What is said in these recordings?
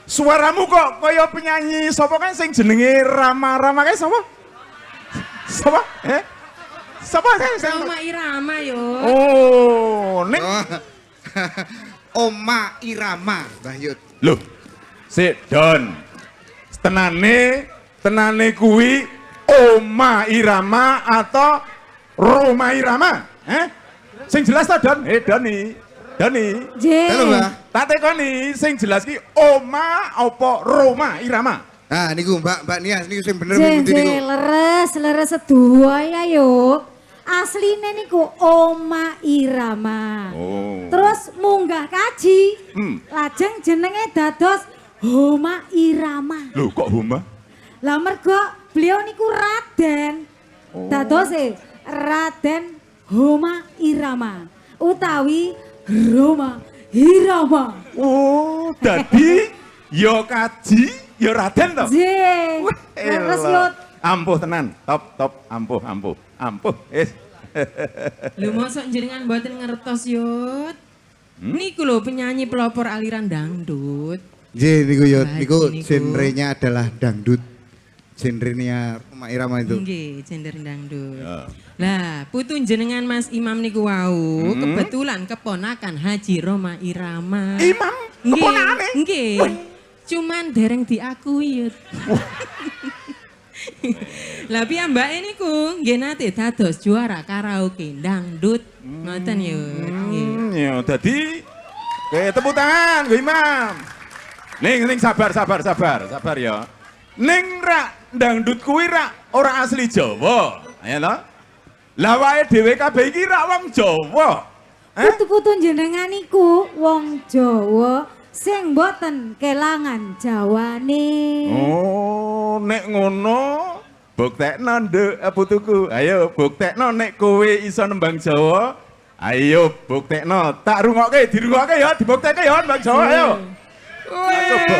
Suaramu kok kaya penyanyi sapa kan sing jenenge Rama kae sapa? Sapa? Sapa kan sing Roma Irama yo. Oh, ning Oma Irama, Mbah Yud. Loh. Sik, Don. Tenane kuwi Oma Irama atau Roma Irama? Sing jelas ta, Don? Doni. Halo, Mbah. Tak tekoni sing jelas ki Oma apa Roma Irama? Nah, niku Mbak Nias niku sing bener Jeng niku. leres sedua ya yo. Asline niku Oma Irama. Oh. Terus munggah kaji. Hmm. Lajeng jenenge dados Homa Irama. Loh kok Homa? Lah mergo beliau niku Raden. Dados Raden Homa Irama utawi Roma Irama. Oh, dadi yo kaji, yo Raden to. Jeng. Leres Yud. Ampuh tenan, top, ampuh. Wis. Lho mosok jenengan mboten ngertos Yud. Niku lho penyanyi pelopor aliran dangdut. Nggih niku Yud, Baik, niku niku. genrenya adalah dangdut. Genrenya Oma Irama itu. Nggih, gender dangdut. Ya. Lah, putu jenengan Mas Imam niku wau kebetulan keponakan Haji Roma Irama. Imam keponakane. Nggih. Cuman dereng diakui Yud. Lah piyambake niku nggih nate dados juara karaoke dangdut. Ngoten Yud. Nggih. Ya dadi tepuk tangan Gue Imam. Ning sabar ya. Ning rak dangdut kuwi rak ora asli Jawa. Ayo to. Lah wae dhewe kabeh iki rak wong Jawa. Putu-putu jenengan niku wong Jawa sing mboten kelangan Jawane. Oh, nek ngono buktekno nduk putuku. Ayo buktekno nek kowe iso nembang Jawa. Ayo buktekno. Tak rungokke, dirungokke ya, dibuktekke ya nembang Jawa ayo. Coba.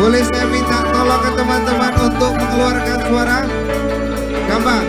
Boleh saya minta tolong ke teman-teman untuk mengeluarkan suara? Gampang.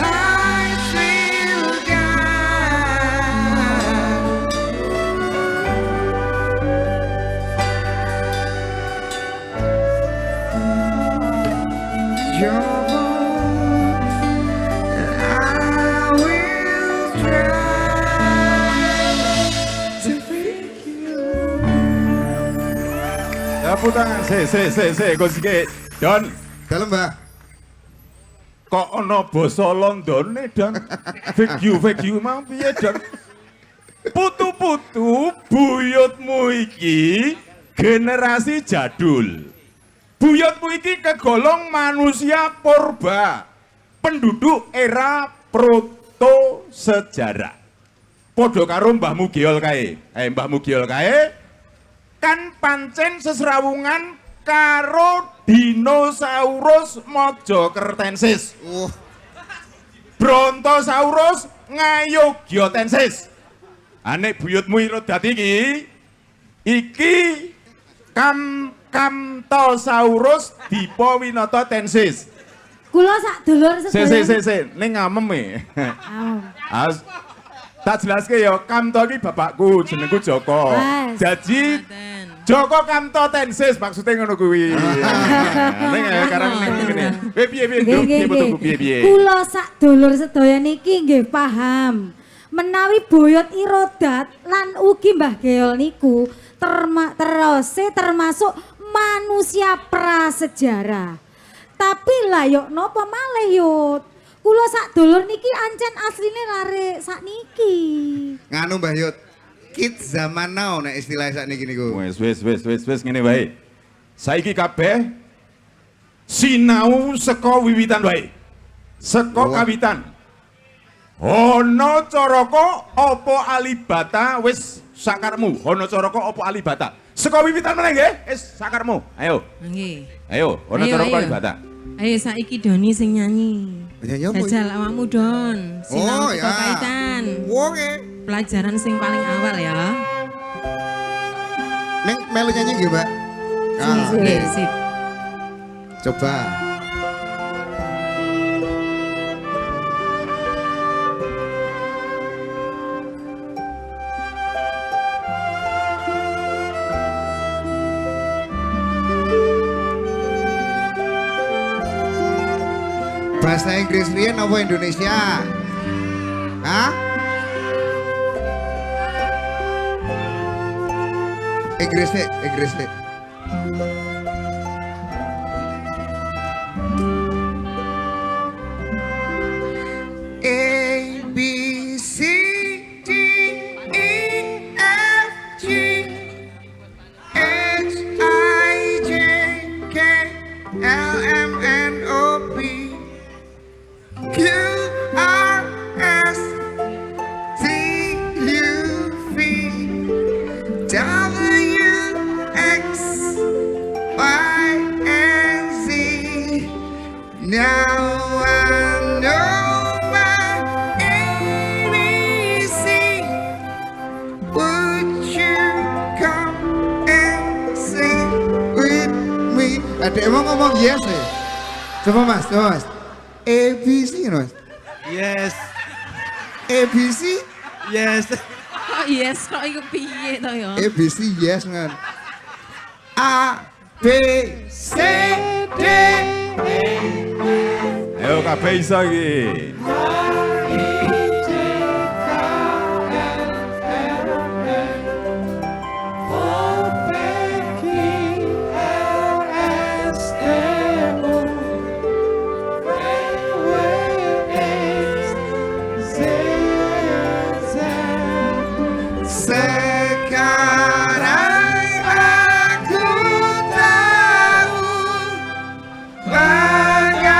lights will guide. Your voice, and I will try to make you. Tepuk tangan, Gus iki. Don, Dalam, Mbak. kok ana basa Londone, Don? Fake you mau piye, Don? Putu-putu buyutmu iki generasi jadul. Buyutmu iki kegolong manusia purba, penduduk era proto sejarah. Podo karo mbahmu Giol kae. Mbahmu Giol kae kan pancen sesrawungan karo dinosaurus Mojokertensis. Brontosaurus Ngayogyatensis. Ane buyutmu irodat iki Kamtosaurus Dipowinototensis. Kula sak dulur sedaya. Se, ning ngamem e. Aw. Tak jelaske ya, Kamto iki bapakku, jenengku Joko. Wes. Jadi Ten. Joko Kamtotensis maksudnya ngono kuwi. Ning karang ning ngene. Piye piye. Kula sak dulur sedaya niki nggih paham. Menawi boyot irodat lan ugi Mbah Geol niku termasuk manusia prasejarah. Tapi lah yuk nopo malih yut. Kula sak dulur niki ancen asline lare sak niki. Nganu Mbah Yut. Kid zaman now nek istilah sak niki niku. Wes ngene wae. Saiki kabeh sinau saka wiwitan wae. Saka kawitan. Ana caraka apa alibata wis sakarmu. Ana caraka apa alibata. Saka wiwitan meneh nggih, wis sakarmu. Ayo. Nggih. Ayo, ana Ayo, caraka ayo. alibata. Ayo saiki Doni sing nyanyi. Nyanyi apa? Jajal awakmu Don. Sinau Oh, teko ya. kaitan. Oke. Pelajaran sing paling awal ya. Neng melu nyanyi nggih, Mbak? Ah, Nggih, sip. coba. Bahasa Inggris riyen apa Indonesia? Hah? Inggris nih. A B C D E F G H I J K L M N O P Q R S T U V W X Y and Z. Now I know my ABC. Would you come and sing with me? Ada emang ngomong yes ya? Coba mas. ABC mas. Yes, ABC. yes. Kok yes kok iku piye to ya? ABC yes kan. A B C D E. Ayo kabeh iso iki. Sekarang aku tahu bagaimana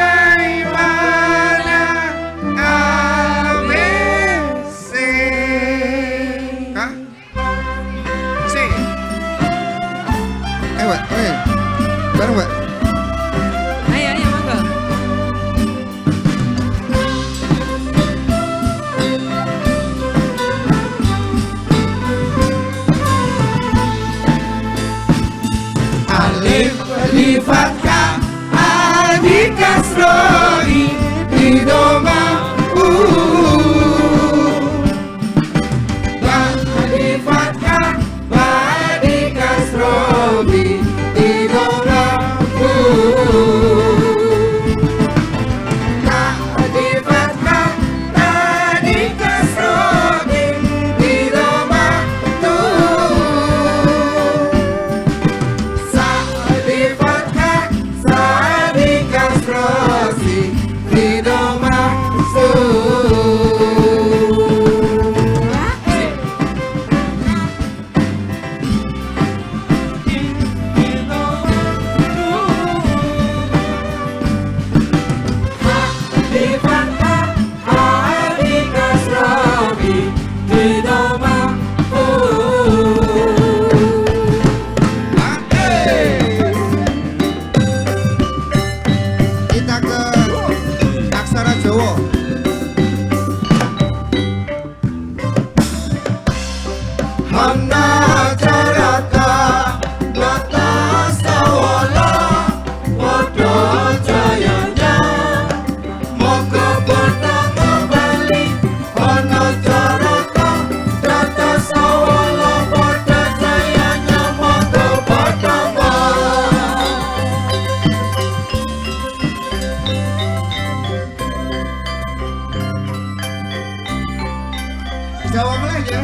Jawa mulai ya.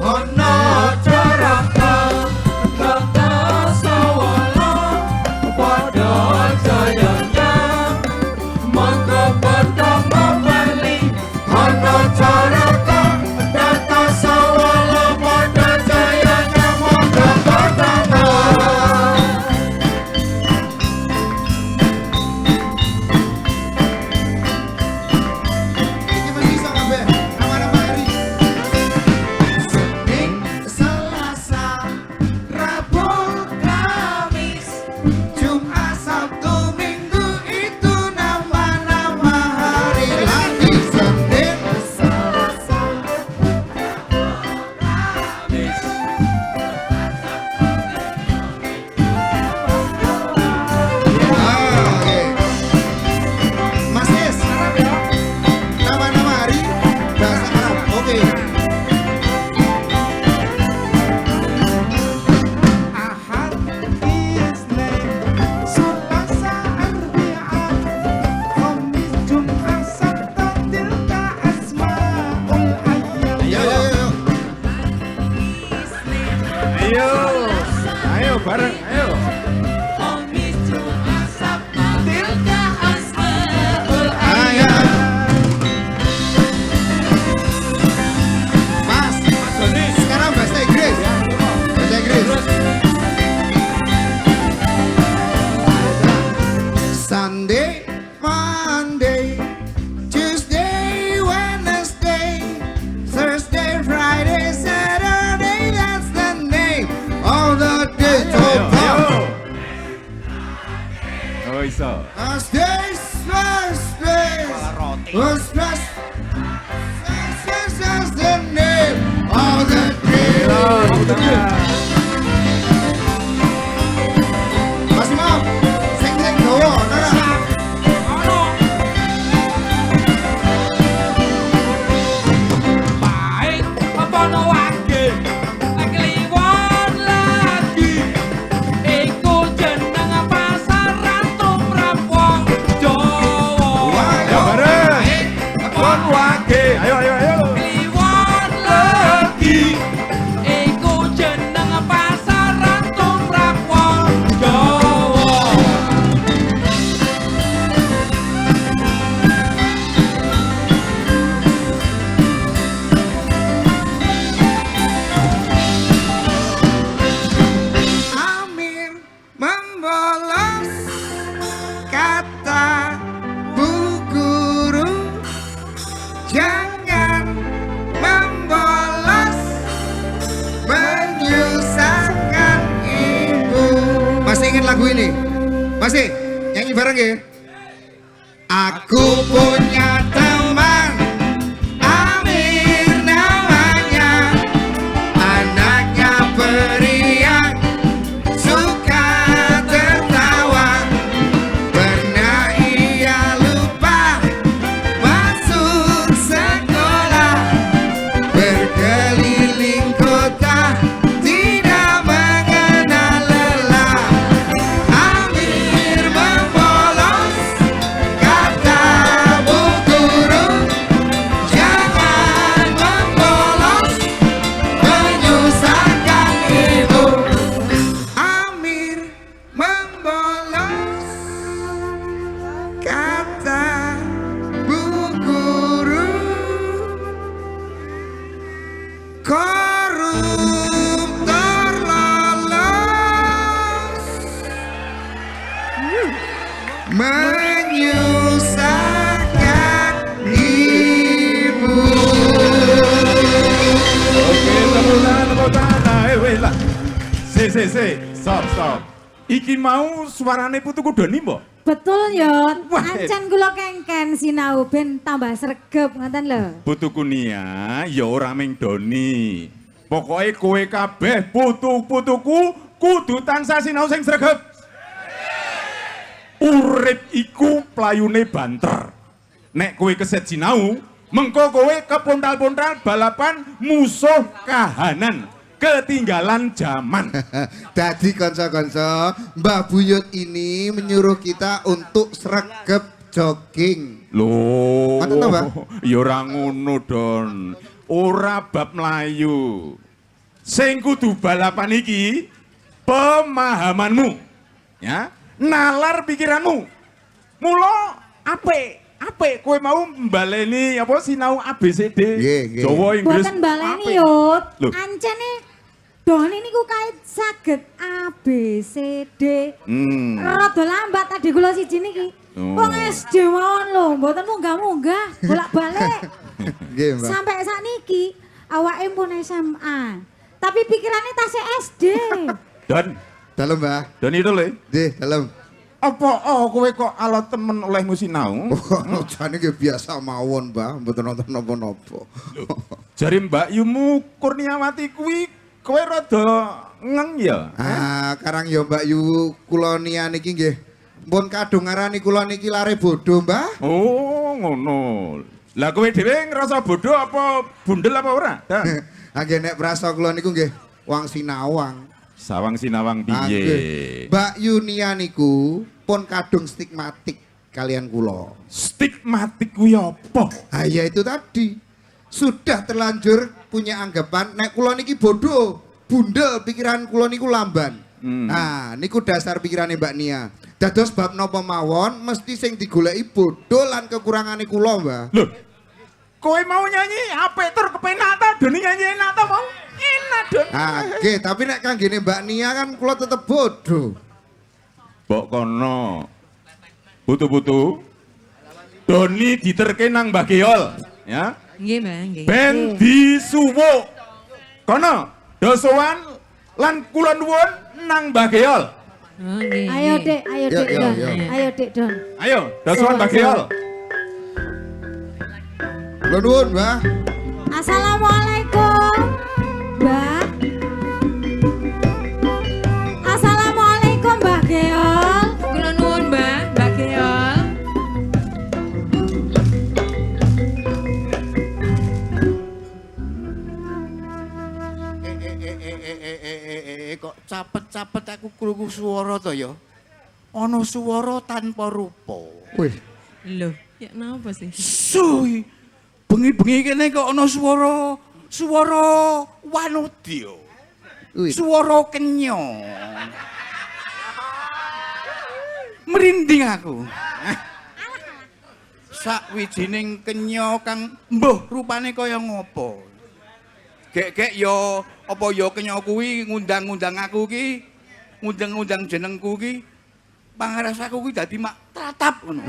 Ono caraka kata sawala padha jayanya monggo pertama bali ono caraka kata sawala padha jayanya monggo pertama. Iki mesti iso kabeh. Nama-nama hari. Senin, Selasa, Rabu, Kamis, Jumat, Sabtu, Minggu itu nama-nama hari lagi. Senin, Selasa, Rabu, Kamis. oke. Mas Is, nama-nama hari bahasa Arab. Oke. Ahad, Isnin, Selasa, Arbi'ah, Khamis, Jumat, Sabtu, tilka asmaul ayyam. Yo yo yo. Ayo, ayo bareng, ayo. Kamis, Jumat, Sabtu, tilka asmaul Ayo. Mas, sekarang bahasa Inggris. Bahasa Inggris. Sunday, Monday, Tuesday, Wednesday, Thursday, Friday, Saturday. That's the name of the day. Ayo, ayo. Oh iso. Thursday, Thursday, Thursday. That's the name of the day. Tepuk tangan. Mas Imam, sing Jawa, Nara. Baik apa no wage kliwon lagi iku jeneng pasaran tumrap wong Jawa. Ya bareng. Pon wage. Ayo, ayo, ayo. Kliwon lagi iku jeneng pasaran tumrap wong Jawa. Amir membolos kata bu guru, jangan membolos menyusahkan ibu. Masih ingat lagu ini? Masih? Nyanyi bareng ya? Aku punya teman Amir namanya, anaknya periang, suka tertawa. Pernah ia lupa masuk sekolah, berkeliling kota tidak mengenal lelah. Amir membolos kata bu guru, jangan membolos menyusahkan ibu. Amir membolos kata bu guru, koruptor lolos menyusahkan ibu. Oke, tepuk tangan, tepuk tangan. Ayo, weh lah. Si. Stop, stop. Iki mau suarane putuku Doni mbok? Betul ya, Wah. ancen kula kengken sinau ben tambah sregep ngoten lho. Putuku Nia, ya ora ming Doni. Pokoke kowe kabeh putu-putuku kudu tansah sinau sing sregep. Urip iku playune banter. Nek kowe keset sinau, mengko kowe kepontal-pontal balapan musuh kahanan. Ketinggalan zaman. Dadi konco-konco, Mbah Buyut ini menyuruh kita untuk sregep jogging. Loh. Ngoten to, Mbah? Ya ora ngono, Don. Ora bab mlayu. Sing kudu balapan iki pemahamanmu. Ya, nalar pikiranmu. Mula apik kowe mau mbaleni apa sinau ABCD. Nggih, nggih. Jawa Inggris. Boten baleni apik. Yut. Loh. Ancene Doni niku kait saged A B C D. Rada lambat tadi kula siji niki. Oh. Wong SD mawon lho, mboten munggah-munggah, bolak-balik. Nggih, Mbak. Sampai sakniki awake pun SMA. Tapi pikirannya tasih SD. Don, Dalem, Mbah. Don itu lho. Nggih, dalem. Apa kowe kok ala temen olehmu sinau? Jane nggih biasa mawon, Mbah, mboten nonton napa-napa. Jari Mbak Yumu Kurniawati kuwi kowe rada ngeng ya? Ah, karang ya Mbak Yu kula nian iki nggih. Mpun kadung ngarani kula niki lare bodoh, Mbah. Oh, ngono. Lah kowe dhewe ngerasa bodoh apa bundel apa ora? Dan Nggih nek prasa kula niku nggih wong sinawang. sawang sinawang Ah, piye? nggih. Mbak Yu nian niku pun kadung stigmatik kalian kula. Stigmatik kuwi apa? Ah, ya itu tadi. Sudah terlanjur punya anggapan nek kula niki bodoh, bundel pikiran kula niku lamban. Nah, niku dasar pikirannya Mbak Nia. Dados bab napa mawon mesti sing digoleki bodoh lan kekurangane kula, Mbah. Loh, kowe mau nyanyi apik tur kepenak ta? Doni nyanyi enak ta mau? Enak, Don. Ah, nggih, tapi nek kanggene Mbak Nia kan kula tetep bodoh. Mbok kono. Butu-butu. Doni diterke nang Mbah Geol, ya. Nggih, Mbak, nggih. Ben disuwuk. Kono, dosowan lan kula nuwun nang Mbah Geol. Oh, nggih. Ayo Dek, ayo Yo, Dek yo, Don. yo. Ayo Dek Don. Ayo, dosowan Mbah Geol. Kula nuwun, Mbah. Assalamualaikum, Mbak. Assalamualaikum, Mbak Geol. Kula nuwun, Mbak, Mbak Geol. Kok capet-capet aku krungu swara to ya. Ana swara tanpa rupa. Wih, Loh, ya napa sih? Suy. Bengi-bengi kene kok ana swara wanudya. wih. Swara kenya. Merinding aku. Sakwijining kenya kang mbuh rupane kaya ngopo. Gek-gek yo apa yo kenya kuwi ngundang-undang aku ki, ngundang-undang jenengku ki. Pangarasaku kuwi dadi mak tratap ngono.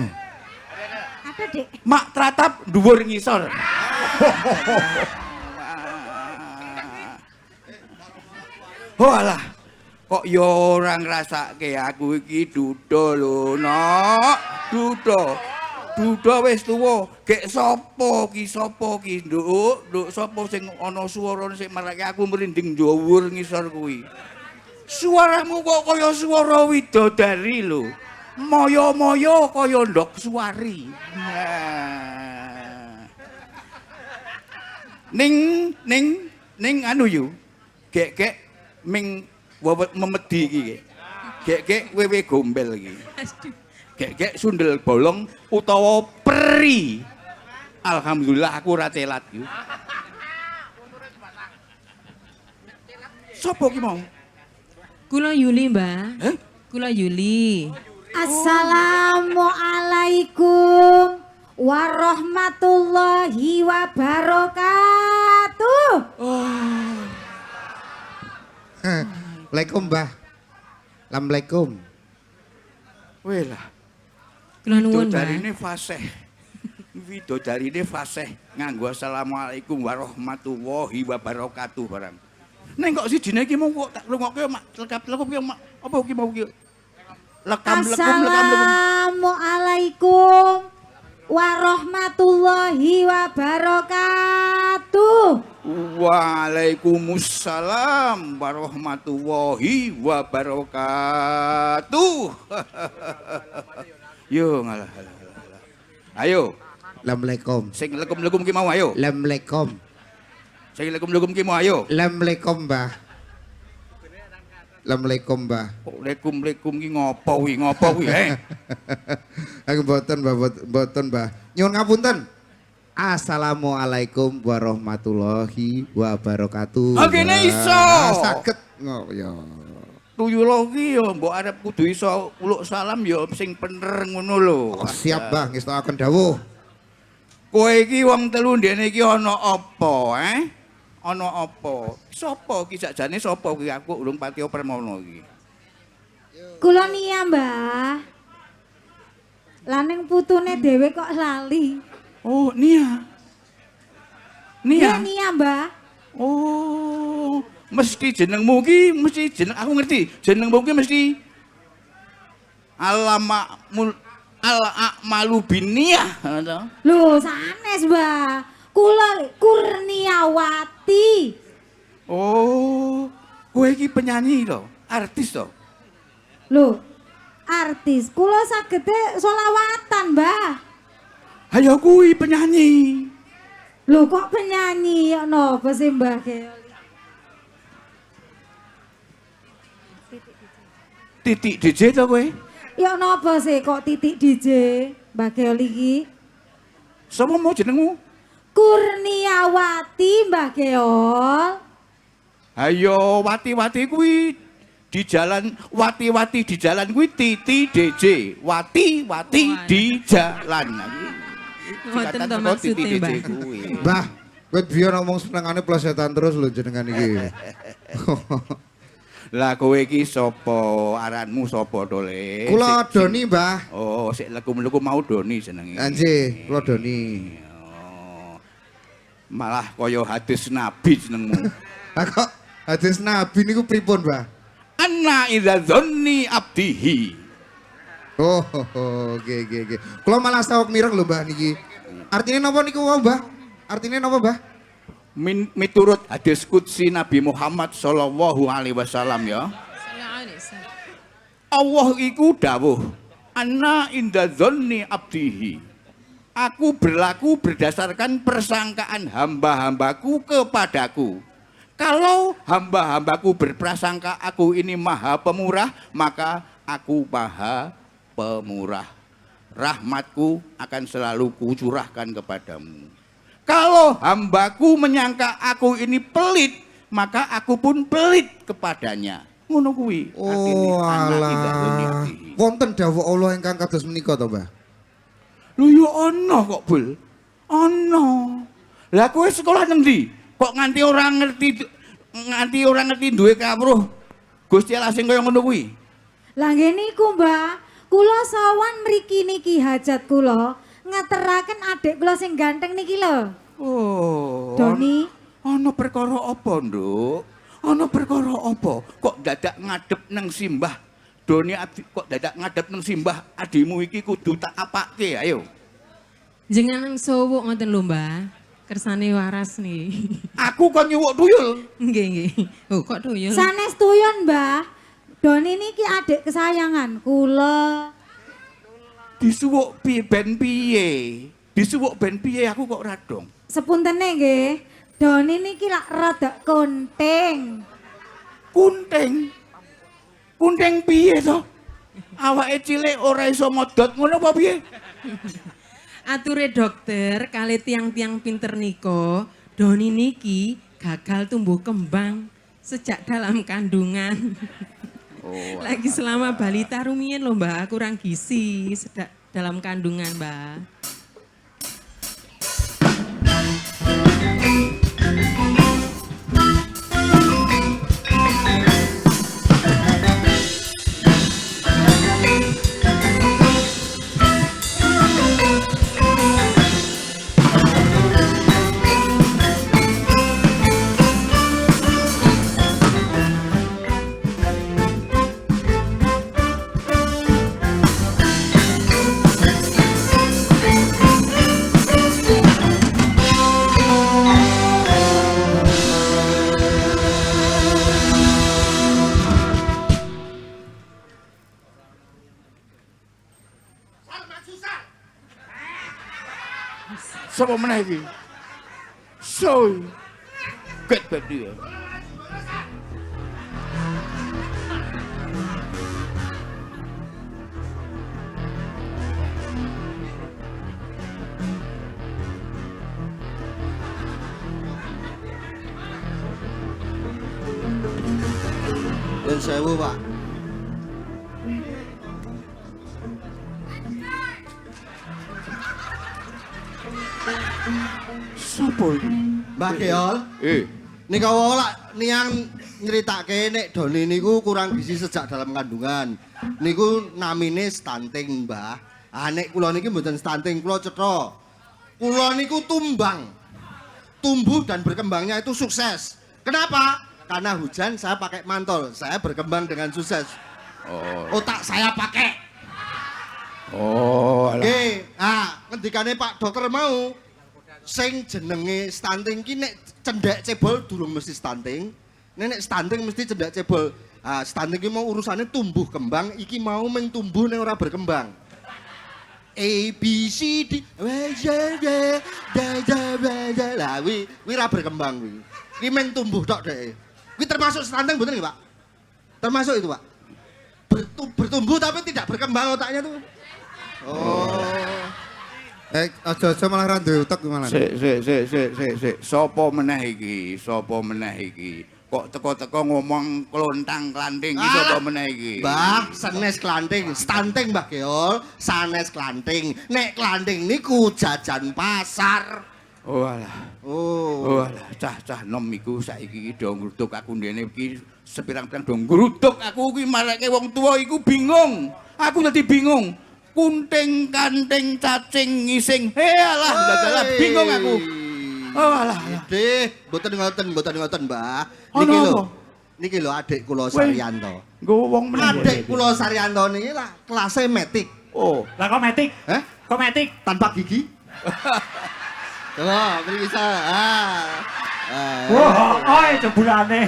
Apa Dek? Mak tratap dhuwur ngisor. Oh alah, kok yo ora ngrasake aku iki duda lho, Nok. Duda wis tuwa. Gek sapa ki Nduk sapa sing ana swara sing marake aku merinding dhuwur ngisor kuwi. Suaramu kok kaya swara widodari lho. Moyo-moyo kaya ndok suwari. Nah. Ning anu yu. Gek ming memedi iki. Gek wewe gombel iki. Aduh. Gek sundel bolong utawa peri. Alhamdulillah aku ora telat yu. Sopo ki mau? Kula Yuli, Mbak. Heh? Kula Yuli. Assalamualaikum warahmatullahi wabarakatuh. Waalaikumsalam, Mbah. Assalamualaikum. Weh lah. Kula nuwun, Mbak. Widodarine fasih. Widodarine fasih nganggo assalamualaikum warahmatullahi wabarakatuh barang. Neng kok sijine iki mau kok tak lungokke mak lekap-lekap ki mak apa ki mau ki? Lekam. Assalamualaikum warahmatullahi wabarakatuh. Waalaikumsalam warahmatullahi wabarakatuh. Yo ngalah. Ayo, Assalamualaikum. sing lekum-lekum ki mau ayo. Assalamualaikum. Sing lekum-lekum ki mau ayo. Assalamualaikum, Mbah. Assalamualaikum, Mbah. Kok lekum-lekum ki ngopo kuwi, Aku mboten, Mbah, mboten, Mbah. Nyuwun ngapunten. Assalamualaikum warahmatullahi wabarakatuh. Ah, kene iso. Saged ya. Tuyul ki ya mbok arep kudu iso uluk salam ya sing bener ngono lho. Oh, siap, Mbah, ngestokaken dawuh. Kowe iki wong telu ndene iki ana apa, Ana apa? Sopo ki sakjane sapa ki aku urung Patio Permono iki. Kula Nia, Mbah. Laning putune dhewe kok lali. Oh, Nia. Iya, Nia. Nia, Mbah. Oh, mesti jenengmu ki mesti jeneng aku ngerti. Jenengmu ki mesti Al-A'malu Binniyah, ngono. Lho, sanes, Mbah. Kula Kurniawati. Oh, kowe iki penyanyi to, artis to. Lho, artis. Kula sagede solawatan, Mbah. Ayo kuwi penyanyi. Lho, kok penyanyi? Ya napa sih, Mbah Keoli? Titik DJ to kowe? Ya napa sih kok titik DJ, Mbah Keoli iki? Sapa mau jenengmu? Kurniawati, Mbah Keol. Ayo wati-wati kuwi di jalan wati-wati di jalan kuwi Titi DJ. Wati-wati di jalan. Ngoten to maksudnya, Mbah. Mbah, kowe biyen ngomong senengane plesetan terus lho jenengan iki. Lah kowe iki sapa? Aranmu sapa to, Le? Kula Doni, Mbah. Oh, sik lekum-lekum mau Doni jenenge. Nggih, kula Doni. Oh. Malah kaya hadis Nabi jenengmu. Lah kok hadis Nabi niku pripun, Mbah? Anna idza dzanni abdihi. Oh, oke. Kula malah sawek mireng lho, Mbah niki. Artine napa niku, Mbah? Artine napa, Mbah? Miturut hadis qudsi Nabi Muhammad sallallahu alaihi wasallam ya. Allah iku dawuh, "Anna inda dzanni abdihi." Aku berlaku berdasarkan persangkaan hamba-hambaku kepadaku. Kalau hamba-hambaku berprasangka aku ini maha pemurah, maka aku maha pemurah. Rahmatku akan selalu kucurahkan kepadamu. Kalau hambaku menyangka aku ini pelit, maka aku pun pelit kepadanya. Ngono kuwi. Oh, alah. Wonten dawuh Allah ingkang kados menika to, Mbah? Lho yo ana kok, Bul. Ana. Lah kowe sekolah nang ndi? Kok nganti ora ngerti duwe kawruh Gusti Allah sing kaya ngono kuwi? Lah nggih niku, Mbah. Kula sawan mriki niki hajat kula ngateraken adik kula sing ganteng niki lho. Oh. Doni. Ana perkara apa, Nduk? Ana perkara apa? Kok dadak ngadep nang simbah? Doni kok dadak ngadep nang simbah adimu iki kudu tak apake, ayo. Jenengan sowuk ngoten lho, Mbah. Kersane waras nih. Aku kon nyuwuk tuyul. Nggih. Oh, kok tuyul? Sanes tuyon, Mbah. Doni niki adik kesayangan kula. Disuwuk ben piye? Disuwuk ben piye aku kok ora dong. Sepuntene nggih. Doni niki lak rada konting. Kunting. Kunting piye to? Awake cilik ora iso modot ngono apa piye? Ature dokter kali tiang-tiang pinter niko, Doni niki gagal tumbuh kembang sejak dalam kandungan. Oh. Lagi selama balita rumiyin loh, Mbak, kurang gizi dalam kandungan, Mbak. Sapa meneh iki? Soy. Get back dia. Nuwun sewu, Pak. Sopo iki? Mbah Geol, nika lak niang nyritake nek Doni niku kurang gizi sejak dalam kandungan. Niku namine stunting, Mbah. Ah nek kula niki mboten stunting, kula cetha. Kula niku tumbang. Tumbuh dan berkembangnya itu sukses. Kenapa? Karena hujan saya pakai mantol, saya berkembang dengan sukses. Otak saya pakai. Oh, alah. Oke, ngendikane Pak Dokter mau sing jenenge stunting ki nek cendhek cebol durung mesti stunting. Nek stunting mesti cendhek cebol. Stunting ki mau urusane tumbuh kembang, iki mau mung tumbuh ning ora berkembang. A B C D lah wi ora berkembang wi. Ki mung tumbuh tok dhek. Kuwi termasuk stunting bener nggih, Pak? Termasuk itu, Pak. Bertumbuh tapi tidak berkembang otaknya tuh. Oh. Aja malah ra duwe utek malah. Sik. Sopo meneh iki? Sopo meneh iki? Kok teko-teko ngomong klontang-klanting iki sapa meneh iki? Mbah, sanes klanting, stunting Mbah Geol, sanes klanting. Nek klanting niku jajan pasar. Oh alah. Oh alah, cah-cah nom iku saiki do ngrutuk aku ndene iki sepirang-pirang do ngrutuk aku kuwi marake wong tuwa iku bingung. Aku dadi bingung. Kunting kanting cacing ngising. Alah, dalah bingung aku. Oh alah. Deh, mboten ngoten, Mbah. Ono Niki lho adik kula Saryanto. Nggo wong meneh. Adik kula Saryanto niki lah kelasé metik. Oh, Lah kok metik? Hah? Kok metik? Tanpa gigi. Coba, beri bisa. Wah, jebulane.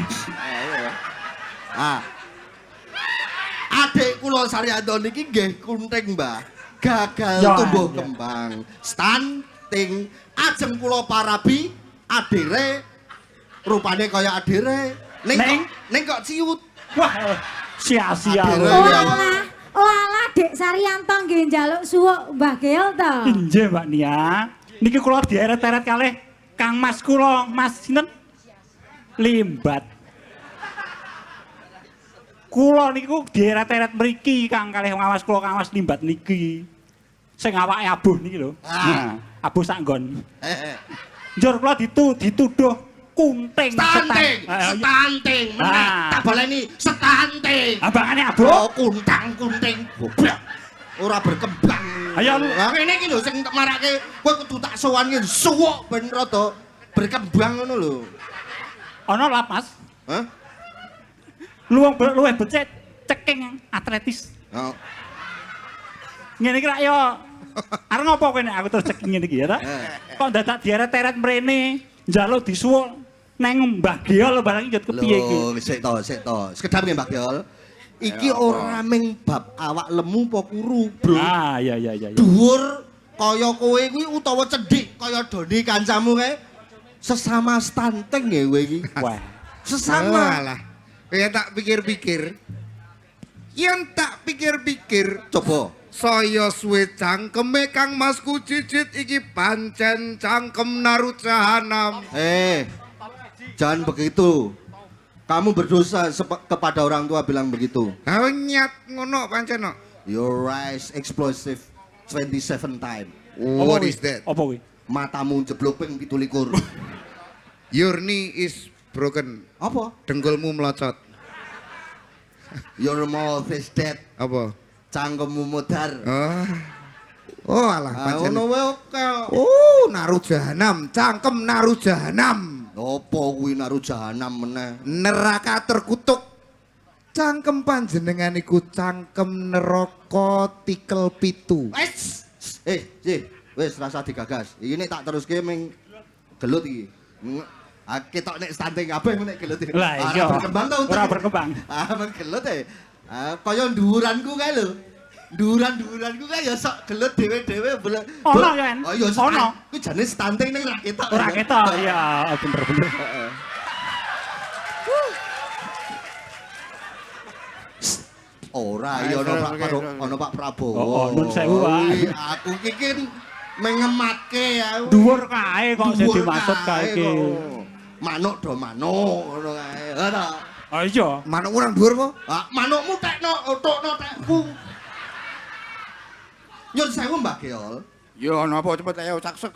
Adik kula Saryanto niki nggih kunting, Mbah. Gagal Ya, tumbuh ya. kembang, stunting. Ajeng kula parabi, adire rupane kaya adire. Ning kok ciut. Wah, sia-sia Adire. lho. Oh alah Dek Saryanto nggih njaluk suwuk Mbah Geol to. Inje Mbak Nia. Niki kula dieret-eret kalih Kang Mas kula, Mas sinten? Limbat. Kula niku dieret-eret mriki Kang kalih ngawas kula Kang Mas Limbat niki. Sing awake abuh niki lho. Nah, abuh sak nggon. Njur kula dituduh kunting Stunting, Ayo, stunting, meneh Ah. tak baleni stunting. abangane abuh. Oh, kunting. Goblok. Ora berkembang. Ayo, lu. Lah kene iki lho sing tak marake kowe kudu tak sowan ki suwuk ben rada berkembang ngono lho. Ana lap Mas. Hah? Luwih becik ceking atletis. Oh. Ngene iki rak yo. Arep ngopo kowe nek aku terus ceking ngene iki ya ta? Kok dadak dieret-eret mrene, njaluk disuwuk nang Mbah Geol barang iki kepiye iki? Lho, sik to. Sekedap nggih Mbak Geol. Iki ora ming bab awak lemu apa kuru, Bro. Ah, iya. Dhuwur kaya kowe kuwi utawa cendhik kaya Doni kancamu kae. Sesama stunting ya kowe iki. Wah. Sesama. Alah. Kayak tak pikir-pikir. Yang tak pikir-pikir. Coba. Saya suwe cangkeme Kang Masku cicit iki pancen cangkem Narut Jahanam. Jangan begitu. Kamu berdosa kepada orang tua bilang begitu. Nyat ngono pancen no. Your eyes explosive 27 time. What is that? Apa kuwi? Matamu jeblok ping 17. Your knee is broken. Apa? Dengkulmu melocot. Your mouth is dead. Apa? Cangkemmu mudar. Oh alah pancen. Ngono wae oke. Oh, Narut Jahanam, cangkem Narut Jahanam. Apa kuwi naruh jahanam meneh? Neraka terkutuk. Cangkem panjenengan iku cangkem neraka tikel pitu. Wis rasa digagas. Iki nek tak teruske ming gelut iki. Ketok nek stunting kabeh nek gelut iki. Lah iya. Berkembang ta Ora berkembang. Men gelut e. Kaya nduwuranku kae lho. Nduwuranku kae ya sok gelut dhewe-dhewe. Ono ya, En? Oh iya Ono. Kuwi jane stunting ning ra ketok. Ora ketok, iya bener. Ora, iya ono Pak Prabowo. Oh, nun sewu, Pak. Aku iki kan mengematke aku. Dhuwur kae kok sing Dhuwur dimaksud kae iki. kok. Manuk do manuk ngono kae. Ora. Oh iya. Manuk urang dhuwur kok. Ah, manukmu tekno, otokno tekku. Nyun sewu Mbak Geol. Yo napa cepet ayo saksek.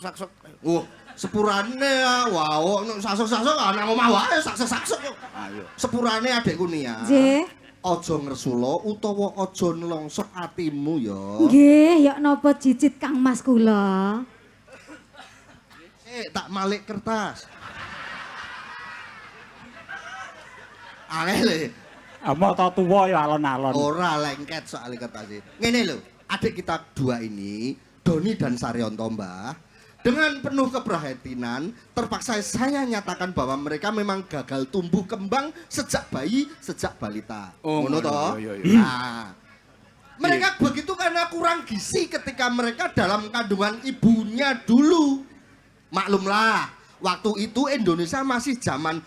Oh, sepurane wow, sasuk-sasuk ana omah wae saksek-saksek. Ayo. Sepurane adikku Nia. Nggih. Aja ngresula utawa aja nelongsok atimu ya. Nggih, yok napa cicit Kang Mas kula. Tak malik kertas. Angel. Mata tuwa ya alon-alon. Ora lengket soal kertas iki. Ngene lho, adik kita dua ini, Doni dan Saryanto Mbah, dengan penuh keprihatinan, terpaksa saya nyatakan bahwa mereka memang gagal tumbuh kembang sejak bayi, sejak balita. Oh, Ngono toh? iya. Nah, mereka begitu karena kurang gizi ketika mereka dalam kandungan ibunya dulu. Maklumlah, waktu itu Indonesia masih zaman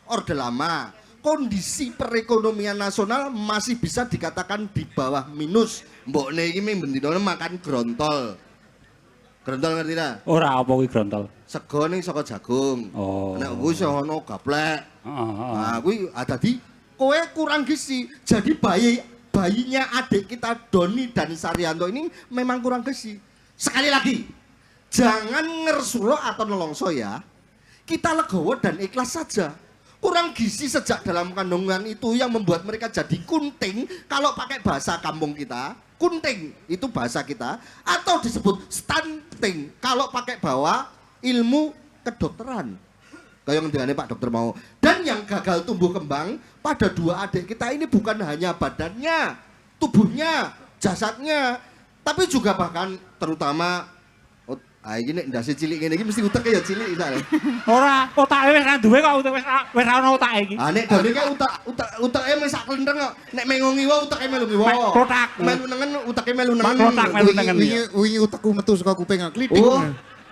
Orde Lama. Kondisi perekonomian nasional masih bisa dikatakan di bawah minus. Mbokne iki ming bendina makan grontol. Grontol ngerti ta? Ora apa kuwi grontol. Sego ning saka jagung. Oh. Nek kuwi iso ono gaplek. Heeh. Nah, kuwi dadi kowe kurang gizi. Jadi bayinya adik kita Doni dan Saryanto ini memang kurang gizi. Sekali lagi, jangan ngersulo atau nelongso ya. Kita legowo dan ikhlas saja. Kurang gizi sejak dalam kandungan itu yang membuat mereka jadi kunting. Kalau pakai bahasa kampung kita, kunting itu bahasa kita, atau disebut stunting kalau pakai bawa ilmu kedokteran kayak yang dengan Pak Dokter mau. Dan yang gagal tumbuh kembang pada dua adik kita ini bukan hanya badannya, tubuhnya, jasadnya, tapi juga bahkan terutama iki nek ndase cilik ngene iki mesti uteke ya cilik isale. Ora, otake wis ra duwe kok wis ra ono otake iki. Ah nek Doni kae uteke wis sak klenteng kok. Nek mengo ngiwa uteke melu ngiwa. Mek klothak. Melu nengen uteke melu nengen. Mek klothak melu nengen. Wingi utekku metu saka kuping klitik. Oh.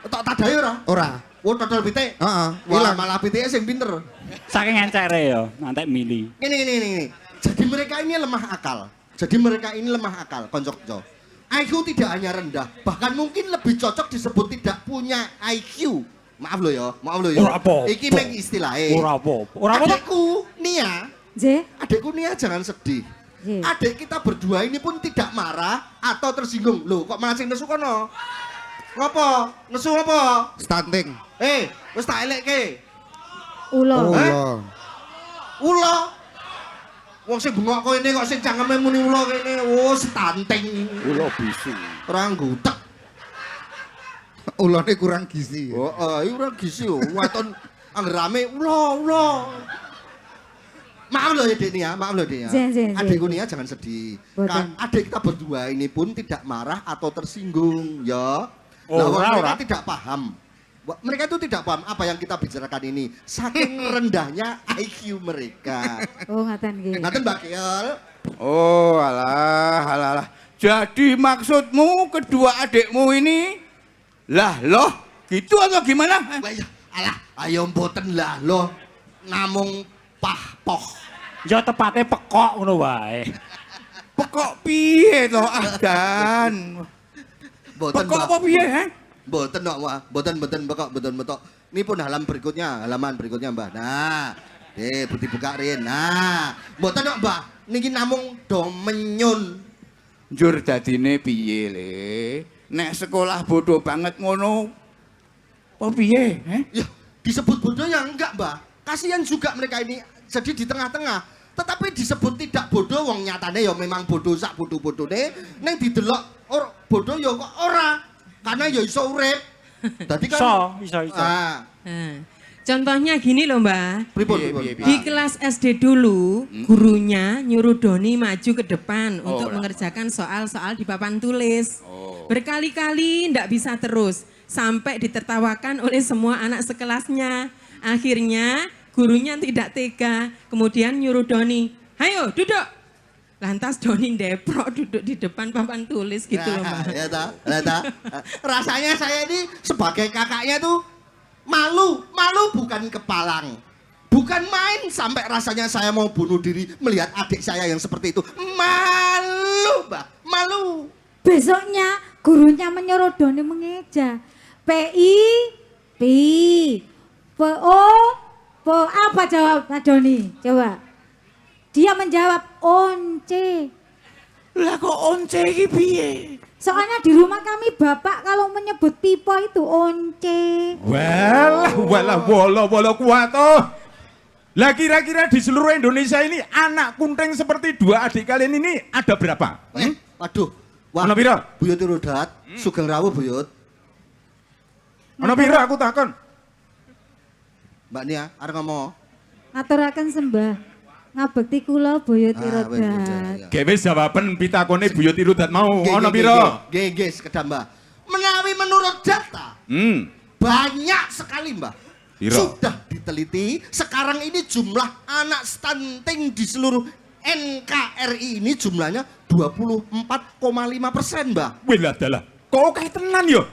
Tak tadahi ora? Ora. Oh dodol pitik. Heeh, Wah, ilang. malah pitike sing pinter. Saking encere ya, nanti mili. Ini. Jadi mereka ini lemah akal. Konco-konco. IQ tidak hanya rendah, bahkan mungkin lebih cocok disebut tidak punya IQ. Maaf lo ya. Ora apa-apa. Iki meng istilahnya. Ora apa-apa. Ora apa-apa. Adikku Nia jangan sedih. Nggih. Adik kita berdua ini pun tidak marah atau tersinggung. Loh, kok malah sing nesu kono? Ngopo? Nesu apa? Stunting. Wis tak elekke. Ulo. Ula. Wong sing bengok kene kok sing cangkeme muni ula kene. Oh, stunting. Ulo bisu. Ora nggutek. Ulone kurang gizi. Oh, iki ora gizi yo. Waton anggere rame ula. Maaf loh ya Dek Nia, Zin. Adikku Nia jangan sedih. Boten. Adik kita berdua ini pun tidak marah atau tersinggung ya. Oh, Nah, ora. mereka tidak paham. Mereka itu tidak paham apa yang kita bicarakan ini. Saking rendahnya IQ mereka. Oh, ngaten nggih. Ngaten Mbak Kiel. Oh, alah. Jadi maksudmu kedua adikmu ini loh, gitu atau gimana? Wah, ya, alah, ayo mboten lah loh. Namung poh. Ya tepatnya pekok ngono wae. Pekok piye to Dan? Mboten Pekok Mbak. apa piye, he? Mboten kok, Wah. Mboten betok. Ini pun halaman berikutnya, Mbah. Nah, putih buka rin. Nah, mboten kok, Mbah. Niki namung do menyun. Njur dadine piye le? Nek sekolah bodoh banget ngono. Apa piye, he? Ya, disebut bodoh ya enggak, Mbah. Kasihan juga mereka ini jadi di tengah-tengah. Tetapi disebut tidak bodoh, wong nyatane ya memang bodoh sak bodoh-bodohne. Neng didelok bodoh ya kok ora. Karena ya iso urip. Dadi kan Iso. Ah, Nah, contohnya gini loh Mbak. pripun. Piye. Di kelas SD dulu, gurunya nyuruh Doni maju ke depan untuk lah. mengerjakan soal-soal di papan tulis. Berkali-kali ndak bisa terus, sampai ditertawakan oleh semua anak sekelasnya. Akhirnya gurunya tidak tega, kemudian nyuruh Doni, "Hayo duduk." Lantas Doni deprok duduk di depan papan tulis gitu loh Mbak. Ya ta. Rasanya saya ini sebagai kakaknya tuh malu bukan kepalang. Bukan main sampai rasanya saya mau bunuh diri melihat adik saya yang seperti itu. Malu, Mbak. Malu. Besoknya gurunya menyuruh Doni mengeja. PO opo? Apa jawab Pak Doni? Coba. Dia menjawab once. Lah kok once iki piye? Soalnya di rumah kami bapak kalau menyebut pipo itu once. Walah, wala kuat oh. Lah kira-kira di seluruh Indonesia ini anak kunting seperti dua adik kalian ini ada berapa? Waduh. Wah, Ana pira? Buyut Rudat, Sugeng Rawuh Buyut. Ana pira aku takon? Mbak Nia, arep ngomong. Aturaken sembah. Ngabekti kula buyut Ah, Irodat. Ge wis jawaban pitakone Buyut Irudat mau. Ana pira? Nggih, sekedar Mbak. Menawi menurut data, banyak sekali Mbak. Piro? Sudah diteliti, sekarang ini jumlah anak stunting di seluruh NKRI ini jumlahnya 24,5% Mbak. Wih lah dalah. Kok kayak tenan yo?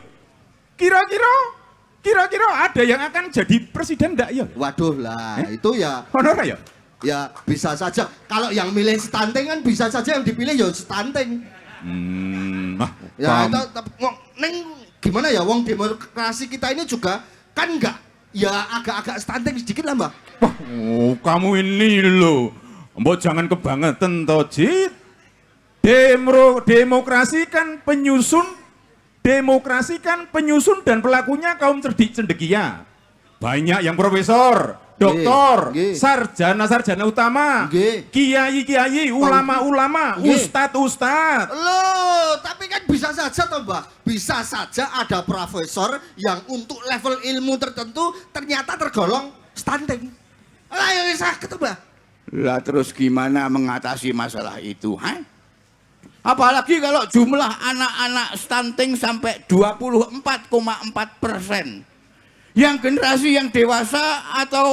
Kira-kira ada yang akan jadi presiden ndak ya? Waduh lah, itu ya Honor ya? ya bisa saja. Kalau yang milih stunting kan bisa saja yang dipilih ya stunting. Ya itu neng gimana ya wong demokrasi kita ini juga kan enggak ya agak-agak stunting sedikit lah Mbak. Wah, kamu ini loh. Mbok jangan kebangetan toh, Jit. Demokrasi kan penyusun dan pelakunya kaum cerdik cendekia. Banyak yang profesor, doktor, Nggih. sarjana utama, Nggih. kiai, ulama, Nggih. ustad. Loh, tapi kan bisa saja toh Mbak. Bisa saja ada profesor yang untuk level ilmu tertentu ternyata tergolong stunting. Lah ya bisa ketemu. Lah terus gimana mengatasi masalah itu, ha? Apalagi kalau jumlah anak-anak stunting sampai 24,4%. Yang generasi yang dewasa atau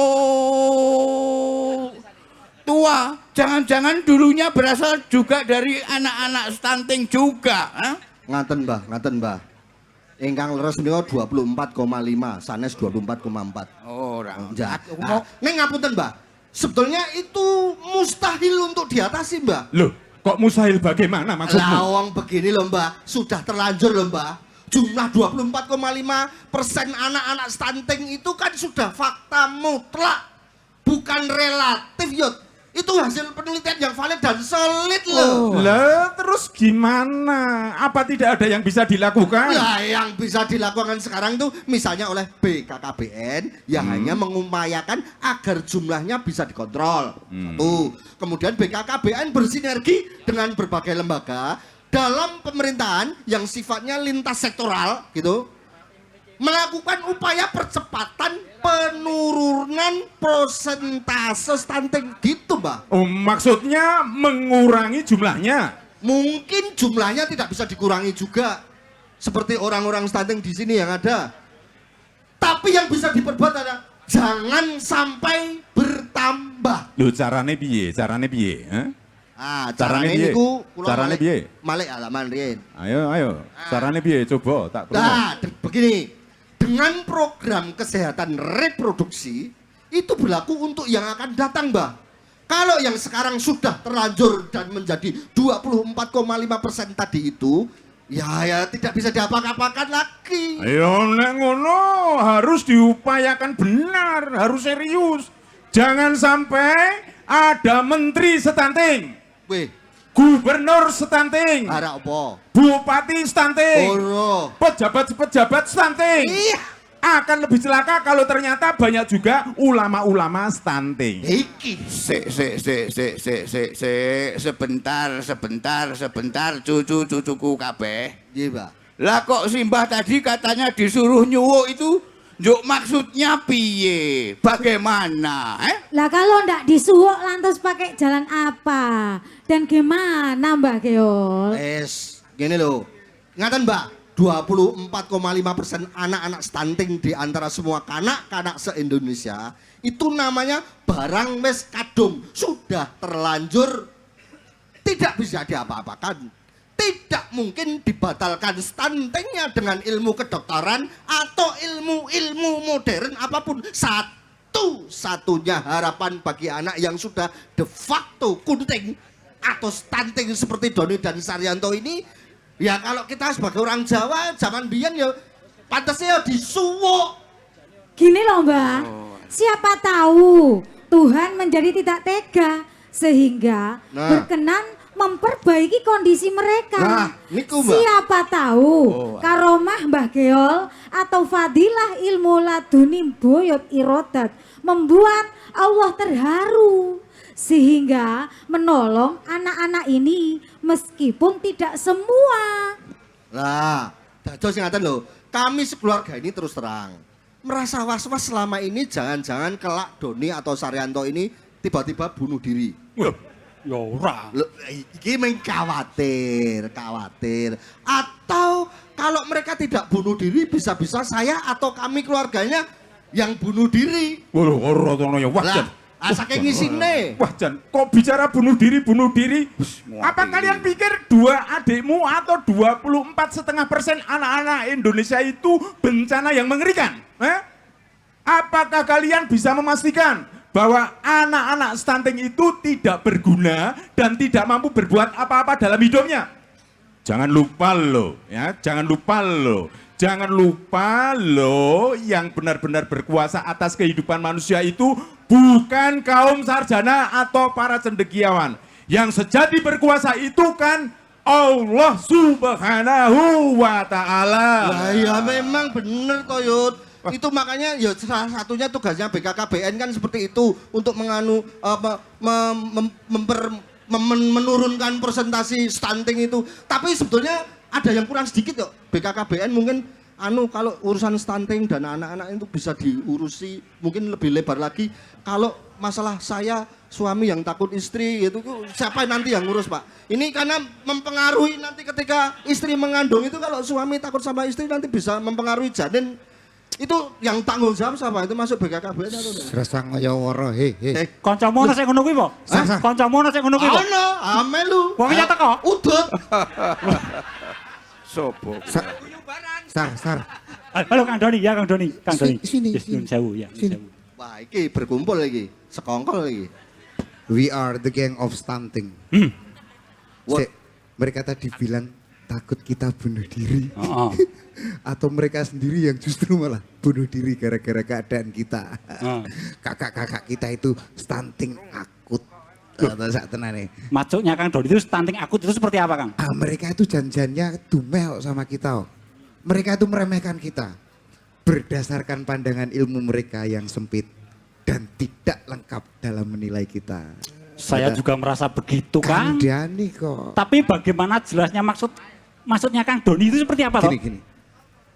tua, jangan-jangan dulunya berasal juga dari anak-anak stunting juga, ha? Ngaten Mbah. Ingkang leres menika 24,5, sanes 24,4. Orang. Neng ngapunten Mbak. Sebetulnya itu mustahil untuk diatasi Mbak. Loh, kok mustahil bagaimana maksudmu? Lawang begini loh Mbak, sudah terlanjur loh Mbak. Jumlah 24,5% anak-anak stunting itu kan sudah fakta mutlak. Bukan relatif Yud. Itu hasil penelitian yang valid dan solid loh. Lah terus gimana? Apa tidak ada yang bisa dilakukan? Lah yang bisa dilakukan sekarang itu misalnya oleh BKKBN ya hanya mengupayakan agar jumlahnya bisa dikontrol. Satu. Kemudian BKKBN bersinergi dengan berbagai lembaga dalam pemerintahan yang sifatnya lintas sektoral gitu. Melakukan upaya percepatan penurunan persentase stunting gitu Mbak. Oh, maksudnya mengurangi jumlahnya. Mungkin jumlahnya tidak bisa dikurangi juga. Seperti orang-orang stunting di sini yang ada. Tapi yang bisa diperbuat adalah jangan sampai bertambah. Loh carane piye? Hah? Carane piye? niku Carane piye? Malik halaman riyen. Ayo. Carane piye? Coba tak krungu. Begini. Dengan program kesehatan reproduksi itu berlaku untuk yang akan datang, Mbak. Kalau yang sekarang sudah terlanjur dan menjadi 24,5% tadi itu, ya tidak bisa diapa-apakan lagi. Ayo nek ngono harus diupayakan benar, harus serius. Jangan sampai ada menteri stunting, Weh, gubernur stunting, arah apa? bupati stunting, Ora. pejabat-pejabat stunting. Iya. Akan lebih celaka kalau ternyata banyak juga ulama-ulama stunting. Iki. Sebentar, cucuku kabeh. Iya, Mbak. Lah kok Simbah tadi katanya disuruh nyuwuk itu, yuk maksudnya piye? Bagaimana? Lah kalau ndak disuwuk lantas pakai jalan apa? Dan gimana Mbak Geol? Gini loh. Ngaten Mbak, 24,5% anak-anak stunting di antara semua kanak-kanak se-Indonesia itu namanya barang wis kadung, sudah terlanjur tidak bisa diapa-apakan. Tidak mungkin dibatalkan stuntingnya dengan ilmu kedokteran atau ilmu-ilmu modern apapun. Satu-satunya harapan bagi anak yang sudah de facto kunting atau stunting seperti Doni dan Saryanto ini, ya kalau kita sebagai orang Jawa zaman biyen ya pantasnya ya disuwuk. Gini loh Mbak, Siapa tahu Tuhan menjadi tidak tega sehingga Nah. berkenan memperbaiki kondisi mereka. Nah, niku, Mbak. Siapa tahu karomah Mbah Geol atau fadilah ilmu laduni boyot irodat membuat Allah terharu sehingga menolong anak-anak ini meskipun tidak semua. Lah, dados ngaten lho, kami sekeluarga ini terus terang merasa was-was selama ini jangan-jangan kelak Doni atau Saryanto ini tiba-tiba bunuh diri. Ya ora. Loh, iki khawatir. Atau kalau mereka tidak bunuh diri bisa-bisa saya atau kami keluarganya yang bunuh diri. Waduh, ora tono ya wah Jan. Lah, saking ngisine. Wah Jan, kok bicara bunuh diri? Apa kalian pikir 2 adikmu atau 24,5% anak-anak Indonesia itu bencana yang mengerikan? Apakah kalian bisa memastikan bahwa anak-anak stunting itu tidak berguna dan tidak mampu berbuat apa-apa dalam hidupnya? Jangan lupa loh, ya, jangan lupa loh, yang benar-benar berkuasa atas kehidupan manusia itu bukan kaum sarjana atau para cendekiawan. Yang sejati berkuasa itu kan Allah Subhanahu wa Ta'ala. Lah ya memang bener toh Yud. Itu makanya ya salah satunya tugasnya BKKBN kan seperti itu untuk menurunkan persentasi stunting itu. Tapi sebetulnya ada yang kurang sedikit yuk. BKKBN mungkin kalau urusan stunting dan anak-anak itu bisa diurusi mungkin lebih lebar lagi. Kalau masalah saya suami yang takut istri itu siapa nanti yang ngurus Pak? Ini karena mempengaruhi nanti ketika istri mengandung itu, kalau suami takut sama istri nanti bisa mempengaruhi janin. Itu yang tanggung jawab siapa? Itu masuk BKKBN atau enggak? Serasa ngoyo-woro he. Kancamu ana sing ngono kuwi, Pak? Kancamu ana sing ngono kuwi, Pak? Ono, amelu. Wong nyata kok? Udut. Sopo? Sar. Halo Kang Doni, ya Kang Doni. Sini. Yes, nyun sewu ya, nyun sewu. Wah, iki berkumpul lagi. Sekongkol lagi. We are the gang of stunting. What? Mereka tadi bilang takut kita bunuh diri. Heeh. Atau mereka sendiri yang justru malah bunuh diri gara-gara keadaan kita. Kakak-kakak kita itu stunting akut. Atau sak tenane. Maksudnya Kang Doni itu stunting akut itu seperti apa, Kang? Mereka itu janjiannya dumel sama kita. Mereka itu meremehkan kita. Berdasarkan pandangan ilmu mereka yang sempit dan tidak lengkap dalam menilai kita. Saya juga merasa begitu, Kang. Kandhani kok. Tapi bagaimana jelasnya maksudnya Kang Doni itu seperti apa, toh? Gini.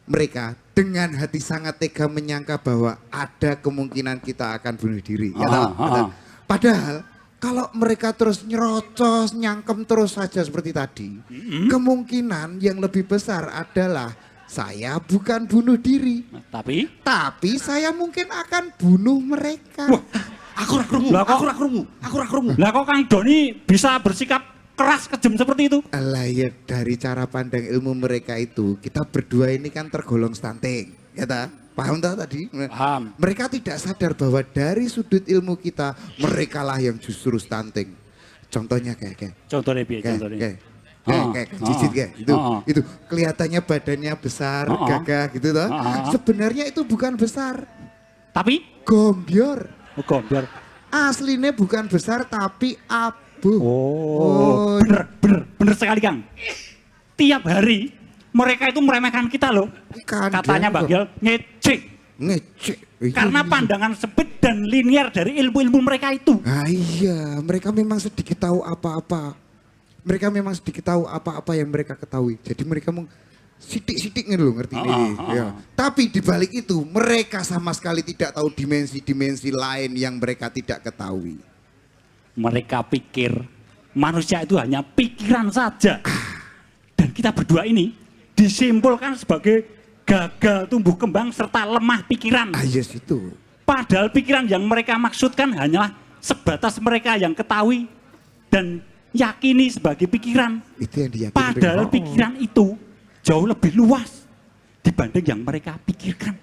Mereka dengan hati sangat tega menyangka bahwa ada kemungkinan kita akan bunuh diri. Ya toh? Padahal kalau mereka terus nyerocos, nyangkem terus saja seperti tadi, kemungkinan yang lebih besar adalah saya bukan bunuh diri. Tapi saya mungkin akan bunuh mereka. Wah, Aku rak krungu. Lah kok Kang Doni bisa bersikap keras kejam seperti itu? Alah ya, dari cara pandang ilmu mereka itu, kita berdua ini kan tergolong stunting, ya ta? Paham tak tadi? Paham. Mereka tidak sadar bahwa dari sudut ilmu kita, mereka lah yang justru stunting. Contohnya kayak Contohnya piye? Contohnya. kayak cicit kayak itu kelihatannya badannya besar, gagah gitu toh. Sebenarnya itu bukan besar. Tapi Gombior. biar. Aslinya bukan besar tapi abu. Oh, bener sekali Kang. Tiap hari mereka itu meremehkan kita loh. Katanya Mbak Giel ngecek. Karena pandangan sempit dan linear dari ilmu-ilmu mereka itu. Iya, mereka memang sedikit tahu apa-apa. Mereka memang sedikit tahu apa-apa yang mereka ketahui. Jadi mereka mau sidik-sidik loh ngerti ini. Ya. Tapi di balik itu mereka sama sekali tidak tahu dimensi-dimensi lain yang mereka tidak ketahui. Mereka pikir manusia itu hanya pikiran saja. Dan kita berdua ini disimpulkan sebagai gagal tumbuh kembang serta lemah pikiran. Yes itu. Padahal pikiran yang mereka maksudkan hanyalah sebatas mereka yang ketahui dan yakini sebagai pikiran. Itu yang diyakini. Padahal pikiran itu jauh lebih luas dibanding yang mereka pikirkan.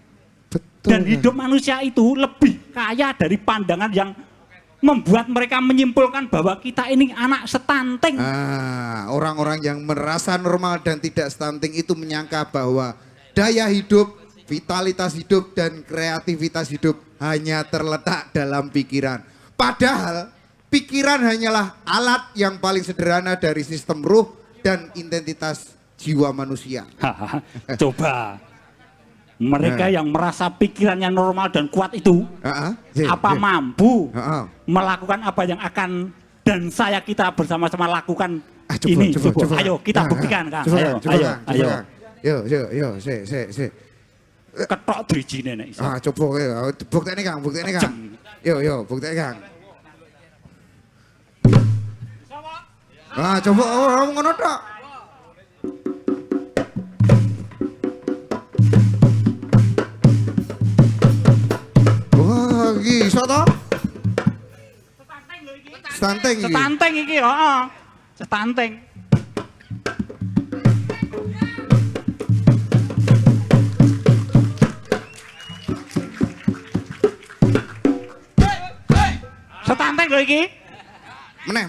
Betul. Dan hidup manusia itu lebih kaya dari pandangan yang membuat mereka menyimpulkan bahwa kita ini anak stunting. Orang-orang yang merasa normal dan tidak stunting itu menyangka bahwa daya hidup, vitalitas hidup dan kreativitas hidup hanya terletak dalam pikiran. Padahal pikiran hanyalah alat yang paling sederhana dari sistem ruh dan identitas jiwa manusia. Coba. Mereka yang merasa pikirannya normal dan kuat itu, apa mampu melakukan apa yang akan dan kita bersama-sama lakukan ini? Coba. Ayo kita buktikan, Kang. Ayo. Yo, se. Ketok drijine nek iso. Coba buktene Kang. Yo, buktene Kang. Coba ngono tok. Wah, iki iso to? Stunting iki. Stunting iki, heeh. Stunting. Stunting lho iki. Meneh.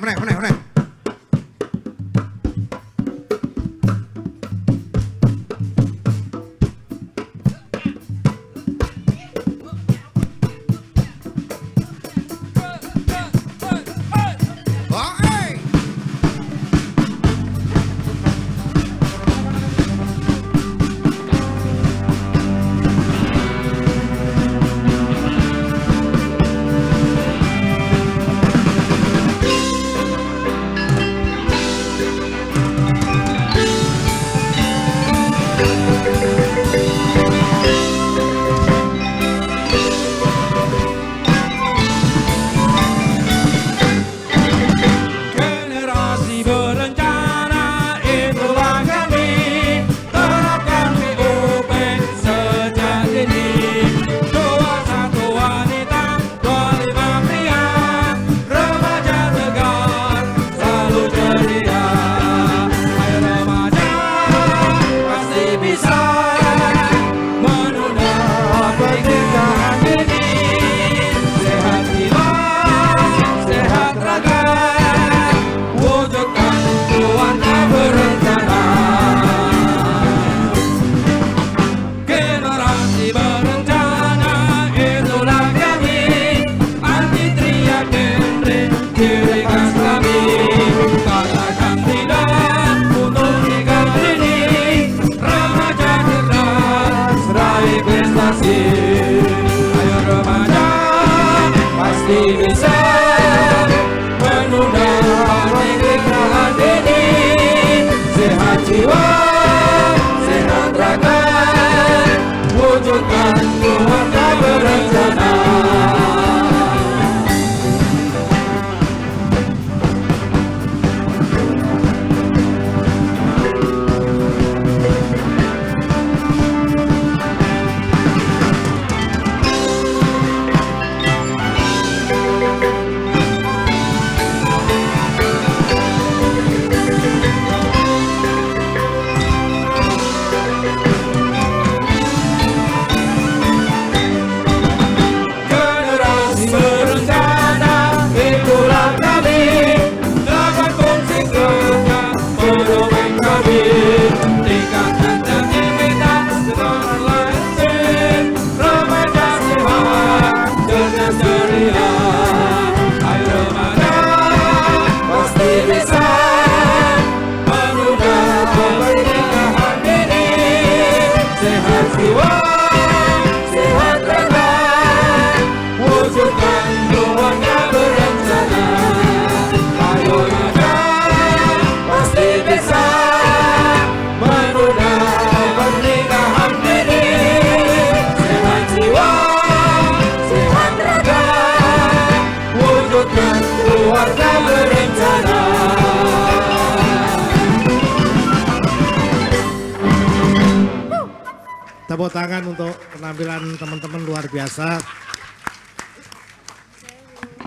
Tepuk tangan untuk penampilan teman-teman luar biasa.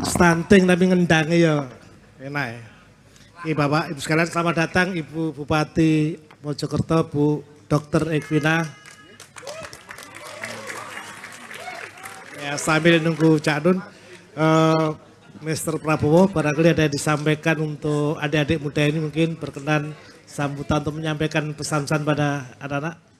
Stunting tapi ngendangnya ya enak ya. Bapak, Ibu sekalian selamat datang Ibu Bupati Mojokerto, Bu Dr. Ekwina. Ya, sambil nunggu Cak Nun, Mr. Prabowo barangkali ada yang disampaikan untuk adik-adik muda ini, mungkin berkenan sambutan untuk menyampaikan pesan-pesan pada anak-anak.